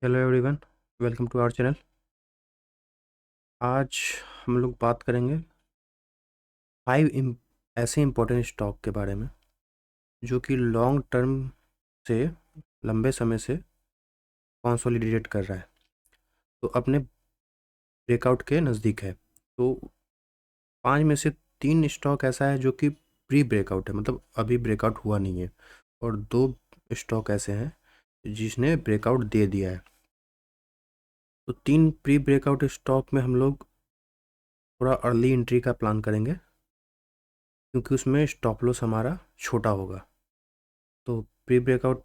Hello everyone, welcome to our channel. आज हम लोग बात करेंगे ऐसे इम्पोर्टेंट स्टॉक के बारे में जो कि लॉन्ग टर्म से लंबे समय से कंसोलिडेट कर रहा है, तो अपने ब्रेकआउट के नज़दीक है। तो पांच में से तीन स्टॉक ऐसा है जो कि प्री ब्रेकआउट है, मतलब अभी ब्रेकआउट हुआ नहीं है, और दो स्टॉक ऐसे हैं जिसने ब्रेकआउट दे दिया है। तो तीन प्री ब्रेकआउट स्टॉक में हम लोग थोड़ा अर्ली एंट्री का प्लान करेंगे, क्योंकि उसमें स्टॉप लॉस हमारा छोटा होगा। तो प्री ब्रेकआउट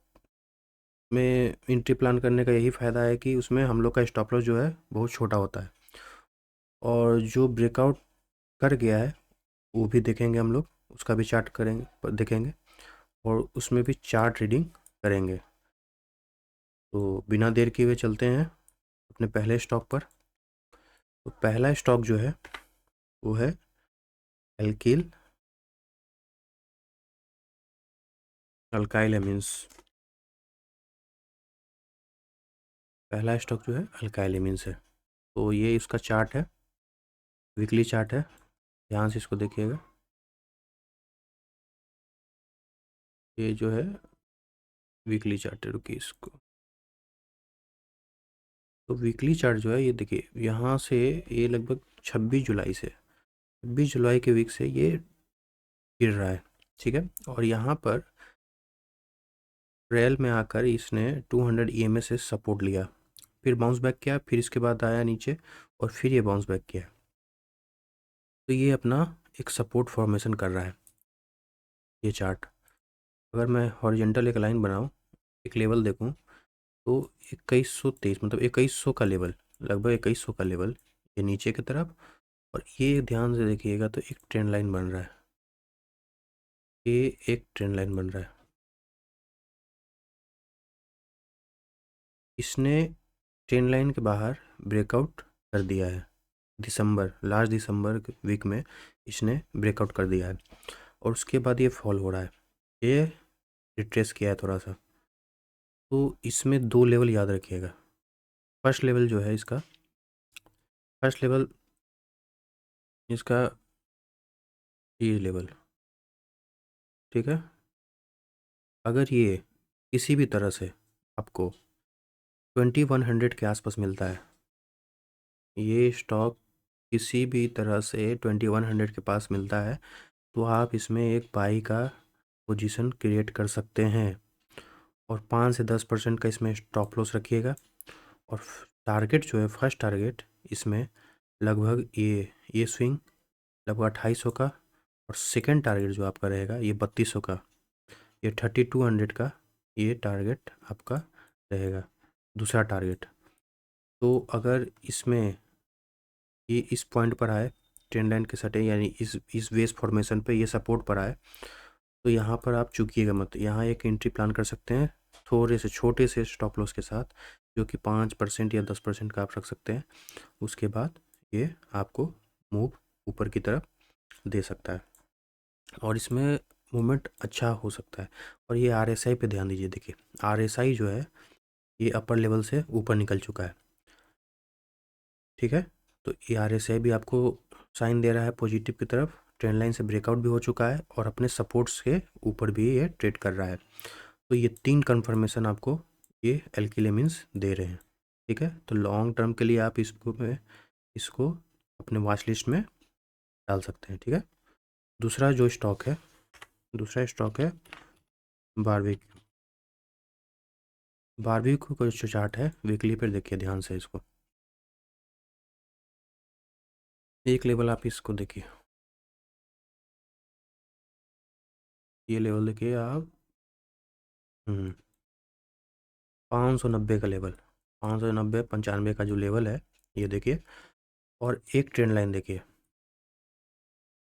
में एंट्री प्लान करने का यही फ़ायदा है कि उसमें हम लोग का स्टॉप लॉस जो है बहुत छोटा होता है, और जो ब्रेकआउट कर गया है वो भी देखेंगे हम लोग, उसका भी चार्ट करेंगे देखेंगे, और उसमें भी चार्ट रीडिंग करेंगे। तो बिना देर किए हुए चलते हैं अपने पहले स्टॉक पर। तो पहला स्टॉक जो है वो है एल्किल अल्काइल एमिन्स। पहला स्टॉक जो है अल्काइल एमिन्स है। तो ये इसका चार्ट है, वीकली चार्ट है, ध्यान से इसको देखिएगा। ये जो है वीकली चार्ट है, रुकिए इसको। तो वीकली चार्ट जो है ये देखिए, यहाँ से ये लगभग 26 जुलाई से 26 जुलाई के वीक से ये गिर रहा है, ठीक है। और यहाँ पर ट्रेल में आकर इसने 200 EMA से सपोर्ट लिया, फिर बाउंस बैक किया, फिर इसके बाद आया नीचे और फिर ये बाउंस बैक किया। तो ये अपना एक सपोर्ट फॉर्मेशन कर रहा है ये चार्ट। अगर मैं हॉरिजेंटल एक लाइन बनाऊँ, एक लेवल देखूँ, तो 2123, मतलब 2100 का लेवल, लगभग 2100 का लेवल ये नीचे की तरफ। और ये ध्यान से देखिएगा तो एक ट्रेंड लाइन बन रहा है, ये एक ट्रेंड लाइन बन रहा है। इसने ट्रेंड लाइन के बाहर ब्रेकआउट कर दिया है, लास्ट दिसंबर वीक में इसने ब्रेकआउट कर दिया है, और उसके बाद ये फॉल हो रहा है, ये रिट्रेस किया है थोड़ा सा। तो इसमें दो लेवल याद रखिएगा। फर्स्ट लेवल जो है इसका, फर्स्ट लेवल इसका ये लेवल, ठीक है। अगर ये किसी भी तरह से आपको 2100 के आसपास मिलता है, ये स्टॉक किसी भी तरह से 2100 के पास मिलता है, तो आप इसमें एक बाई का पोजीशन क्रिएट कर सकते हैं, और 5 से 10% का इसमें स्टॉप लॉस रखिएगा। और टारगेट जो है, फर्स्ट टारगेट इसमें लगभग ये स्विंग लगभग 2800 का, और सेकंड टारगेट जो आपका रहेगा ये 3200 का, ये 3200 का ये टारगेट आपका रहेगा, दूसरा टारगेट। तो अगर इसमें ये इस पॉइंट पर आए, ट्रेंड लाइन के सटे, यानी इस वेव फॉर्मेशन पे ये सपोर्ट पर आए, तो यहाँ पर आप चूकिएगा मत, यहाँ एक एंट्री प्लान कर सकते हैं थोड़े से छोटे से स्टॉप लॉस के साथ, जो कि 5% या 10% का आप रख सकते हैं। उसके बाद ये आपको मूव ऊपर की तरफ दे सकता है, और इसमें मूवमेंट अच्छा हो सकता है। और ये RSI पे ध्यान दीजिए, देखिए RSI जो है ये अपर लेवल से ऊपर निकल चुका है, ठीक है। तो ये RSI भी आपको साइन दे रहा है पॉजिटिव की तरफ, ट्रेंड लाइन से ब्रेकआउट भी हो चुका है, और अपने सपोर्ट्स के ऊपर भी ये ट्रेड कर रहा है। तो ये तीन कंफर्मेशन आपको ये एल्किलेमिन्स दे रहे हैं, ठीक है। तो लॉन्ग टर्म के लिए आप इसको अपने वॉच लिस्ट में डाल सकते हैं, ठीक है। दूसरा जो स्टॉक है, दूसरा स्टॉक है बारविक। बारविक का जो चार्ट है वीकली पर देखिए ध्यान से इसको, एक लेवल आप इसको देखिए, ये लेवल देखिए आप, 590 का लेवल, 590 95 का जो लेवल है ये देखिए। और एक ट्रेंड लाइन देखिए,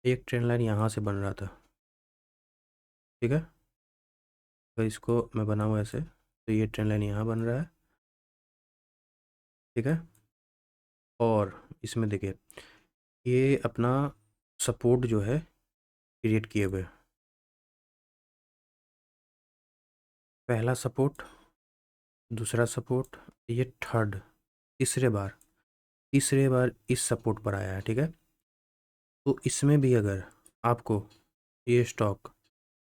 एक ट्रेंड लाइन यहाँ से बन रहा था, ठीक है। तो इसको मैं बनाऊँ ऐसे, तो ये ट्रेंड लाइन यहाँ बन रहा है, ठीक है। और इसमें देखिए ये अपना सपोर्ट जो है क्रिएट किए हुए, पहला सपोर्ट, दूसरा सपोर्ट, ये थर्ड, तीसरे बार इस सपोर्ट पर आया है, ठीक है। तो इसमें भी अगर आपको ये स्टॉक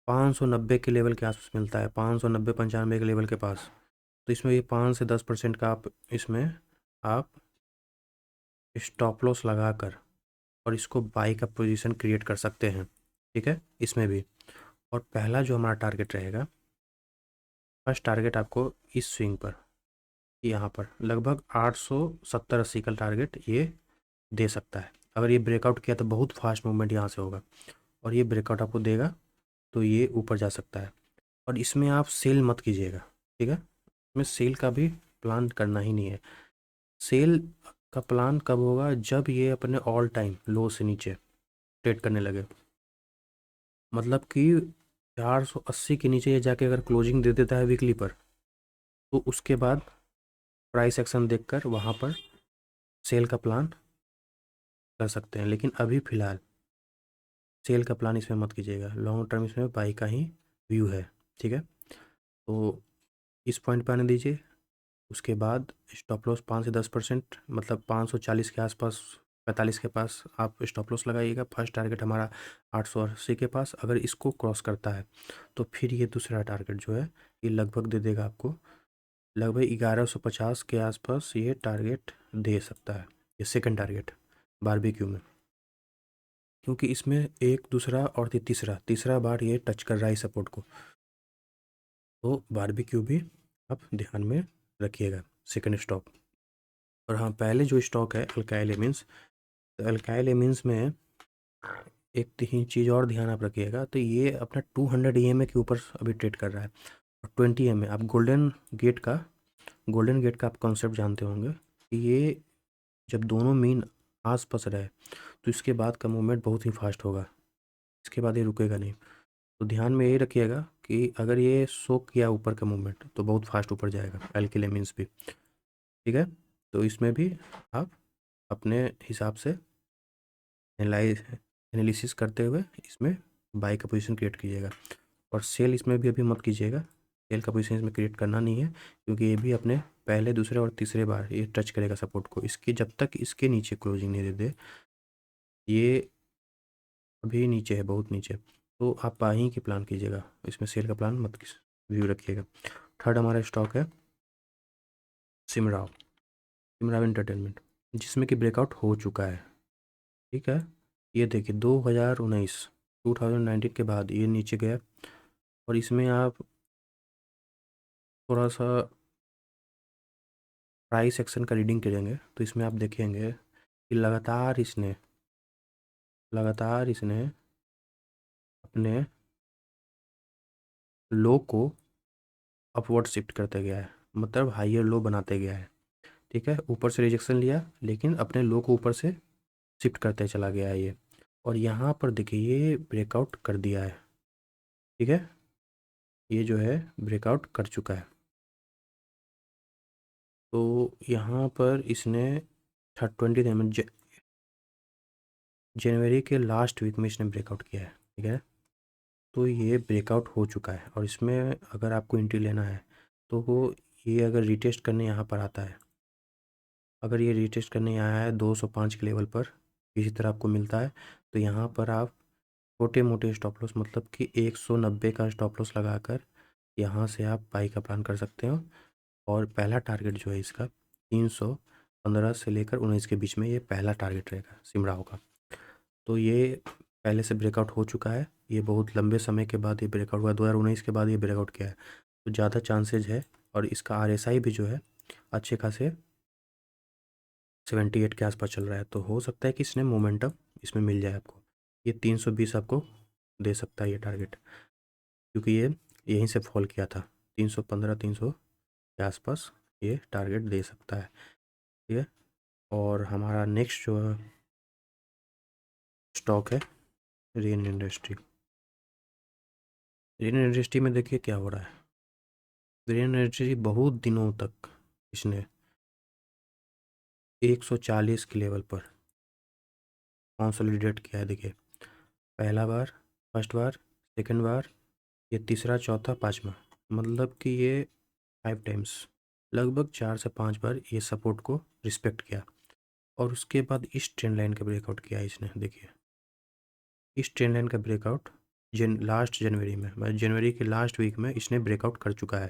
590 के लेवल के आसपास मिलता है, 590-95 के लेवल के पास, तो इसमें ये 5 से 10% का आप इसमें आप स्टॉप लॉस लगाकर और इसको बाई का पोजीशन क्रिएट कर सकते हैं, ठीक है, इसमें भी। और पहला जो हमारा टारगेट रहेगा, फर्स्ट टारगेट आपको इस स्विंग पर, यहाँ पर लगभग 870-80 का टारगेट ये दे सकता है। अगर ये ब्रेकआउट किया तो बहुत फास्ट मूवमेंट यहाँ से होगा, और ये ब्रेकआउट आपको देगा तो ये ऊपर जा सकता है। और इसमें आप सेल मत कीजिएगा, ठीक है, इसमें सेल का भी प्लान करना ही नहीं है। सेल का प्लान कब होगा, जब ये अपने ऑल टाइम लो से नीचे ट्रेड करने लगे, मतलब कि 480 के नीचे ये जाके अगर क्लोजिंग दे देता है वीकली पर, तो उसके बाद प्राइस एक्शन देखकर वहाँ पर सेल का प्लान कर सकते हैं। लेकिन अभी फ़िलहाल सेल का प्लान इसमें मत कीजिएगा, लॉन्ग टर्म इसमें बाई का ही व्यू है, ठीक है। तो इस पॉइंट पे आने दीजिए। उसके बाद स्टॉप लॉस 5 से 10%, मतलब 540 के आसपास, 45 के पास आप स्टॉप लॉस लगाइएगा। फर्स्ट टारगेट हमारा 880 के पास, अगर इसको क्रॉस करता है तो फिर ये दूसरा टारगेट जो है ये लगभग दे देगा आपको, लगभग 1150 के आसपास ये टारगेट दे सकता है, ये सेकंड टारगेट बारबेक्यू में। क्योंकि इसमें एक दूसरा और तीसरा तीसरा बार ये टच कर रहा है सपोर्ट को, तो बारबेक्यू भी आप ध्यान में रखिएगा, सेकंड स्टॉक। और हाँ, पहले जो स्टॉक है अल्काइल एमिन्स, तो अल्काइल एमिन्स में एक ही चीज़ और ध्यान आप रखिएगा, तो ये अपना 200 EMA के ऊपर अभी ट्रेड कर रहा है, और 20 EMA आप गोल्डन गेट का आप कॉन्सेप्ट जानते होंगे कि ये जब दोनों मीन आस पास रहे तो इसके बाद का मूवमेंट बहुत ही फास्ट होगा, इसके बाद ये रुकेगा नहीं। तो ध्यान में यही रखिएगा कि अगर ये शो किया ऊपर का मूवमेंट तो बहुत फास्ट ऊपर जाएगा अल्काइल एमिन्स भी, ठीक है। तो इसमें भी आप अपने हिसाब से एनालिसिस करते हुए इसमें बाई का पोजीशन क्रिएट कीजिएगा। और सेल इसमें भी अभी मत कीजिएगा, सेल का पोजीशन इसमें क्रिएट करना नहीं है, क्योंकि ये भी अपने पहले दूसरे और तीसरे बार ये टच करेगा सपोर्ट को, इसकी जब तक इसके नीचे क्लोजिंग नहीं दे दे, ये अभी नीचे है, बहुत नीचे, तो आप बाई की प्लान कीजिएगा, इसमें सेल का प्लान मत व्यू रखिएगा। थर्ड हमारा स्टॉक है सिमराव, सिमराव एंटरटेनमेंट, जिसमें कि ब्रेकआउट हो चुका है, ठीक है। ये देखिए 2019 के बाद ये नीचे गया, और इसमें आप थोड़ा सा प्राइस एक्शन का रीडिंग करेंगे तो इसमें आप देखेंगे कि लगातार इसने अपने लो को अपवर्ड शिफ्ट करते गया है, मतलब हाइयर लो बनाते गया है, ठीक है। ऊपर से रिजेक्शन लिया लेकिन अपने लो को ऊपर से शिफ्ट करते चला गया है ये, और यहाँ पर देखिए ये ब्रेकआउट कर दिया है, ठीक है, ये जो है ब्रेकआउट कर चुका है। तो यहाँ पर इसने 20 जनवरी के लास्ट वीक में इसने ब्रेकआउट किया है, ठीक है। तो ये ब्रेकआउट हो चुका है, और इसमें अगर आपको एंट्री लेना है तो वो ये अगर रिटेस्ट करने यहाँ पर आता है, अगर ये रिटेस्ट करने आया है 205 के लेवल पर, किसी तरह आपको मिलता है, तो यहाँ पर आप छोटे मोटे स्टॉप लॉस, मतलब कि 190 का स्टॉप लॉस लगाकर यहाँ से आप बाई का प्लान कर सकते हो। और पहला टारगेट जो है इसका 315 से लेकर 19 के बीच में ये पहला टारगेट रहेगा सिमराव का। तो ये पहले से ब्रेकआउट हो चुका है, ये बहुत लंबे समय के बाद ये ब्रेकआउट हुआ, 2019 के बाद ये ब्रेकआउट किया है, तो ज़्यादा चांसेज है। और इसका RSI भी जो है अच्छे खासे 78 के आसपास चल रहा है, तो हो सकता है कि इसने मोमेंटम इसमें मिल जाए आपको, ये 320 आपको दे सकता है ये टारगेट, क्योंकि ये यहीं से फॉल किया था, 315-300 के आसपास ये टारगेट दे सकता है, ठीक है। और हमारा नेक्स्ट जो स्टॉक है रेन इंडस्ट्री। रेन इंडस्ट्री में देखिए क्या हो रहा है, रेन इंडस्ट्री बहुत दिनों तक इसने 140 के लेवल पर कंसोलिडेट किया है, देखिए पहला बार, फर्स्ट बार, सेकंड बार, ये तीसरा, चौथा, पांचवा, मतलब कि ये 5 टाइम्स लगभग 4 से 5 बार ये सपोर्ट को रिस्पेक्ट किया और उसके बाद इस ट्रेंड लाइन का ब्रेकआउट किया इसने। देखिए इस ट्रेंड लाइन का ब्रेकआउट लास्ट जनवरी में, मतलब जनवरी के लास्ट वीक में इसने ब्रेकआउट कर चुका है,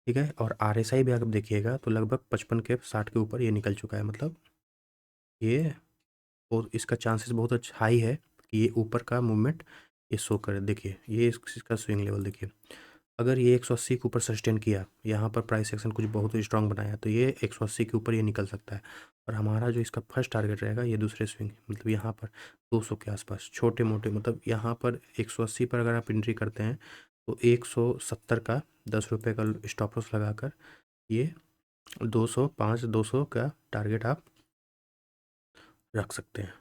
ठीक है। और RSI भी अगर देखिएगा तो लगभग 55 के 60 के ऊपर ये निकल चुका है। मतलब ये और इसका चांसेस बहुत अच्छा हाई है कि ये ऊपर का मूवमेंट ये शो करे। देखिए ये इसका स्विंग लेवल देखिए, अगर ये 180 के ऊपर सस्टेन किया, यहाँ पर प्राइस एक्शन कुछ बहुत स्ट्रांग बनाया तो ये 180 के ऊपर ये निकल सकता है। और हमारा जो इसका फर्स्ट टारगेट रहेगा ये दूसरे स्विंग, मतलब यहाँ पर 200 के आसपास छोटे मोटे, मतलब यहाँ पर 180 पर अगर आप एंट्री करते हैं तो 170 का 10 रुपये का स्टॉप लॉस लगाकर ये 205 200 का टारगेट आप रख सकते हैं,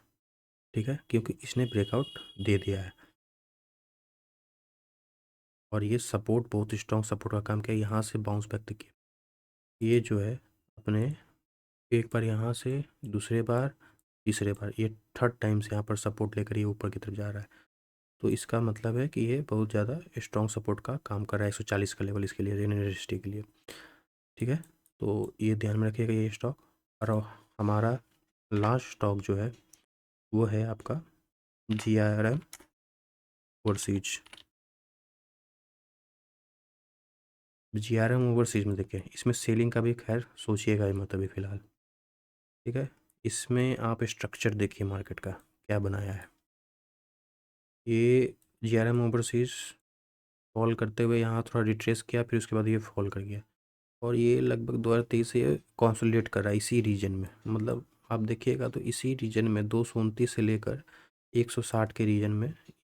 ठीक है, क्योंकि इसने ब्रेकआउट दे दिया है और ये सपोर्ट बहुत स्ट्रॉन्ग सपोर्ट का काम किया। यहाँ से बाउंस बैक देखिए, ये जो है अपने एक बार यहाँ से, दूसरे बार, तीसरे बार, ये थर्ड टाइम से यहाँ पर सपोर्ट लेकर ये ऊपर की तरफ जा रहा है। तो इसका मतलब है कि ये बहुत ज़्यादा स्ट्रॉन्ग सपोर्ट का काम कर रहा है 140 का लेवल इसके लिए, रेनिस्टी के लिए, ठीक है। तो ये ध्यान में रखिएगा ये स्टॉक। और हमारा लास्ट स्टॉक जो है वो है आपका GRM ओवरसीज। GRM ओवरसीज में देखिए इसमें सेलिंग का भी खैर सोचिएगा ही मत अभी फ़िलहाल, ठीक है। इसमें आप स्ट्रक्चर देखिए मार्केट का क्या बनाया है। ये GRM ओवरसीज फॉल करते हुए यहाँ थोड़ा रिट्रेस किया, फिर उसके बाद ये फॉल कर गया और ये लगभग 2023 से ये कॉन्सोलिडेट कर रहा है इसी रीजन में। मतलब आप देखिएगा तो इसी रीजन में 229 से लेकर 160 के रीजन में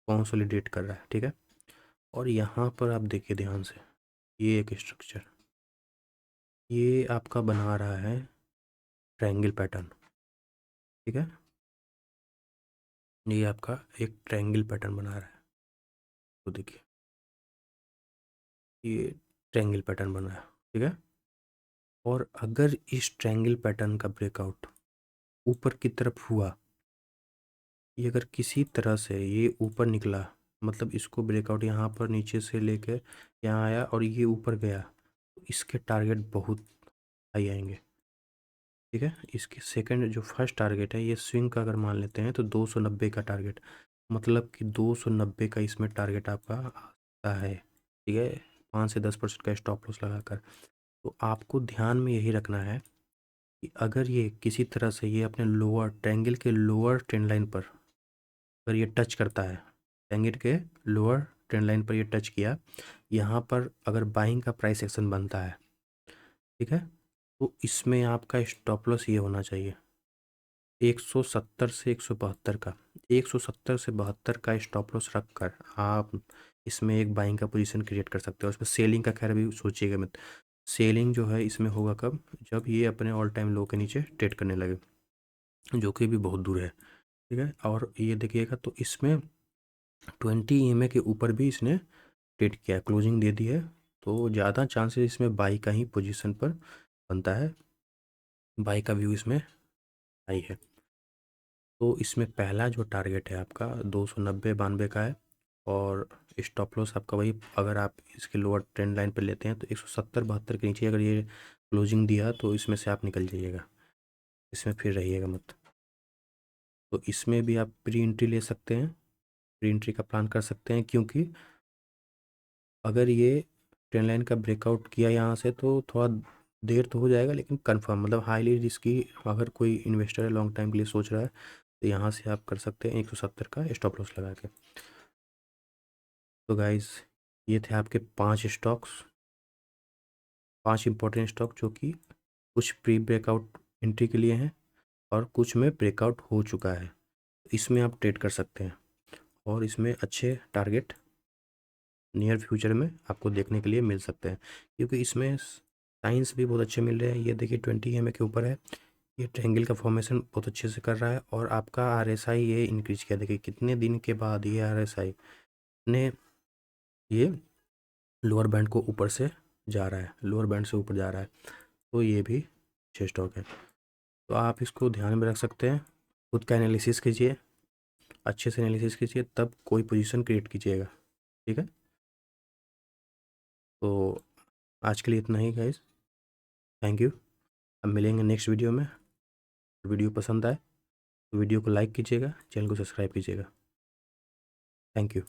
कॉन्सोलिडेट कर रहा है, ठीक है। और यहाँ पर आप देखिए ध्यान से, ये एक स्ट्रक्चर ये आपका बना रहा है ट्रायंगल पैटर्न, ठीक है। ये आपका एक ट्रायंगल पैटर्न बना रहा है, तो देखिए ये ट्रायंगल पैटर्न बना है, ठीक है। और अगर इस ट्रायंगल पैटर्न का ब्रेकआउट ऊपर की तरफ हुआ, ये अगर किसी तरह से ये ऊपर निकला, मतलब इसको ब्रेकआउट यहाँ पर नीचे से लेकर यहाँ आया और ये ऊपर गया, तो इसके टारगेट बहुत हाई आएंगे, ठीक है। इसके सेकंड जो फर्स्ट टारगेट है ये स्विंग का अगर मान लेते हैं तो 290 का टारगेट, मतलब कि 290 का इसमें टारगेट आपका आता है, ठीक है। 5 से 10% का स्टॉप लॉस लगाकर। तो आपको ध्यान में यही रखना है कि अगर ये किसी तरह से ये अपने लोअर ट्रायंगल के लोअर ट्रेंड लाइन पर अगर ये टच करता है, ट्रायंगल के लोअर ट्रेंड लाइन पर ये टच किया, यहाँ पर अगर बाइंग का प्राइस एक्शन बनता है, ठीक है, तो इसमें आपका स्टॉप लॉस ये होना चाहिए 170 से 172 का। 170 से 72 का स्टॉप लॉस रख कर आप इसमें एक बाइंग का पोजीशन क्रिएट कर सकते हो। उसमें सेलिंग का खैर भी सोचिएगा मत। सेलिंग जो है इसमें होगा कब, जब ये अपने ऑल टाइम लो के नीचे ट्रेड करने लगे, जो कि भी बहुत दूर है, ठीक है। और ये देखिएगा तो इसमें 20 EMA के ऊपर भी इसने ट्रेड किया, क्लोजिंग दे दी है, तो ज़्यादा चांसेस इसमें बाई का ही पोजीशन पर बनता है, बाई का व्यू इसमें हाई है। तो इसमें पहला जो टारगेट है आपका 290-92 का है और स्टॉप लॉस आपका वही, अगर आप इसके लोअर ट्रेंड लाइन पर लेते हैं तो 170-72 के नीचे अगर ये क्लोजिंग दिया तो इसमें से आप निकल जाइएगा, इसमें फिर रहिएगा मत। तो इसमें भी आप प्री एंट्री ले सकते हैं, प्री एंट्री का प्लान कर सकते हैं, क्योंकि अगर ये ट्रेंड लाइन का ब्रेकआउट किया यहाँ से तो थोड़ा देर तो हो जाएगा लेकिन कंफर्म, मतलब हाईली रिस्की अगर कोई इन्वेस्टर है लॉन्ग टाइम के लिए सोच रहा है तो यहाँ से आप कर सकते हैं 170 का स्टॉप लॉस लगा के। तो गाइस ये थे आपके 5 स्टॉक्स, 5 इंपॉर्टेंट स्टॉक जो कि कुछ प्री ब्रेकआउट एंट्री के लिए हैं और कुछ में ब्रेकआउट हो चुका है। इसमें आप ट्रेड कर सकते हैं और इसमें अच्छे टारगेट नियर फ्यूचर में आपको देखने के लिए मिल सकते हैं, क्योंकि इसमें साइंस भी बहुत अच्छे मिल रहे हैं। ये देखिए 20 EMA के ऊपर है, ये ट्रायंगल का फॉर्मेशन बहुत अच्छे से कर रहा है और आपका RSI ये इंक्रीज किया, देखिए कितने दिन के बाद ये RSI ने ये लोअर बैंड को ऊपर से जा रहा है, लोअर बैंड से ऊपर जा रहा है, तो ये भी अच्छे स्टॉक है। तो आप इसको ध्यान में रख सकते हैं, खुद का एनालिसिस कीजिए, अच्छे से एनालिसिस कीजिए तब कोई पोजीशन क्रिएट कीजिएगा, ठीक है। तो आज के लिए इतना ही गाइस। Thank you. अब मिलेंगे नेक्स्ट वीडियो में। वीडियो पसंद आए तो वीडियो को लाइक कीजिएगा, चैनल को सब्सक्राइब कीजिएगा। Thank you.